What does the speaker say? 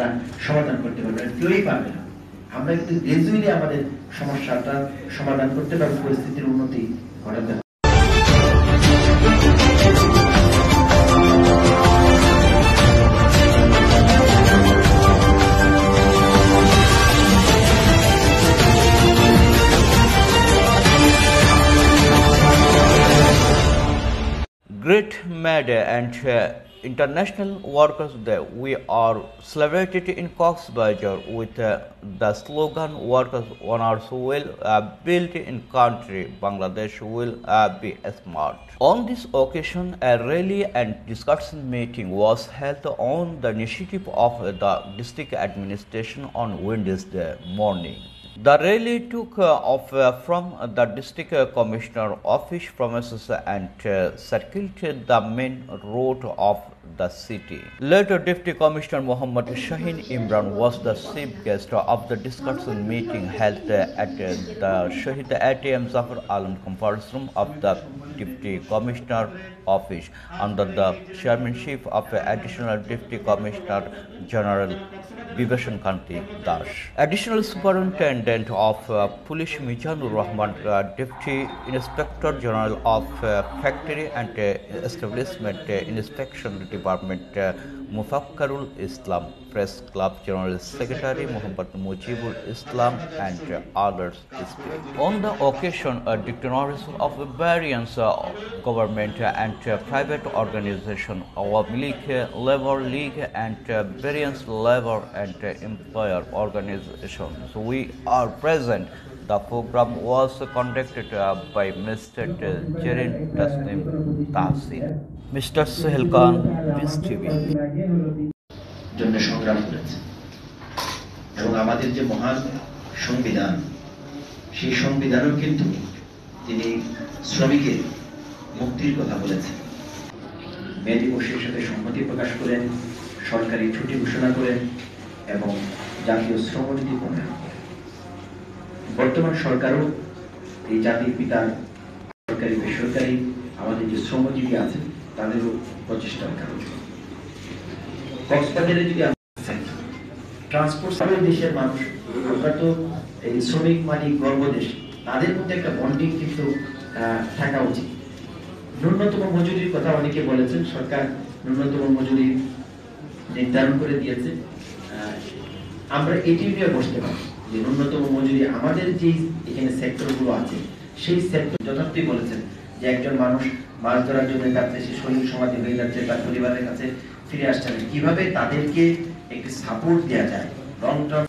তারা সমাধান করতে পারবে না, কেউই পারবে না। আমরা কিন্তু গ্রাজুয়ালি আমাদের সমস্যাটা সমাধান করতে পারবো, পরিস্থিতির উন্নতি ঘটাতে হবে। Great May Day and International Workers' Day, we are celebrated in Cox's Bazar with the slogan "Workers Owners will build in country, Bangladesh will be smart." On this occasion, a rally and discussion meeting was held on the initiative of the district administration on Wednesday morning. The rally took off from the district commissioner office premises and circulated the main road of the city. Later, Deputy Commissioner Muhammad Shaheen Imran was the chief guest of the discussion meeting held at the Shahid ATM Zafar Alam conference room of the Deputy Commissioner office under the chairmanship of Additional Deputy Commissioner General Vibhashan Kanti Das. Additional Superintendent of Police Mizanur Rahman, Deputy Inspector General of Factory and Establishment Inspection Department Mufakkarul Islam, Press Club General Secretary Muhammad Mujibul Islam and others speak. On the occasion, dignitaries of various government and private organizations, Awami League, Labour League and various labor and employer organizations, we are present. The program was conducted by Mr. Jerin Tasnim Tahsin. Mr. Sahil Khan, Peace TV. জন্য সংগ্রাম করেছে এবং আমাদের যে মহান সংবিধান, সেই সংবিধানও কিন্তু তিনি শ্রমিকের মুক্তির কথা বলেছেন। মে দিবসের সাথে সম্মতি প্রকাশ করেন, সরকারি ছুটি ঘোষণা করেন এবং জাতীয় শ্রমনীতি প্রণয়ন করেন। বর্তমান সরকারও এই জাতির পিতার সরকারি বেসরকারি আমাদের যে শ্রমজীবী আছে তাদেরও প্রচেষ্টার কারণ। কক্সবাজারে যদি ট্রান্সপোর্ট দেশের মানুষ, আমরা তো এই শ্রমিক মালিক গর্ব দেশ, তাদের মধ্যে একটা বন্ডিং কিন্তু থাকা উচিত। ন্যূনতম মজুরির কথা অনেকে বলেছেন, সরকার ন্যূনতম মজুরি নির্ধারণ করে দিয়েছে। আমরা এটি নিয়ে বসতে পারি যে ন্যূনতম মজুরি আমাদের যে এখানে সেক্টরগুলো আছে সেই সেক্টর যথার্থই বলেছেন যে একজন মানুষ মাছ ধরার জন্য যাচ্ছে, সে শরীর সমাধি হয়ে যাচ্ছে, তার পরিবারের কাছে ফিরে আসছে না, কিভাবে তাদেরকে একটি সাপোর্ট দেওয়া যায় লং টার্ম।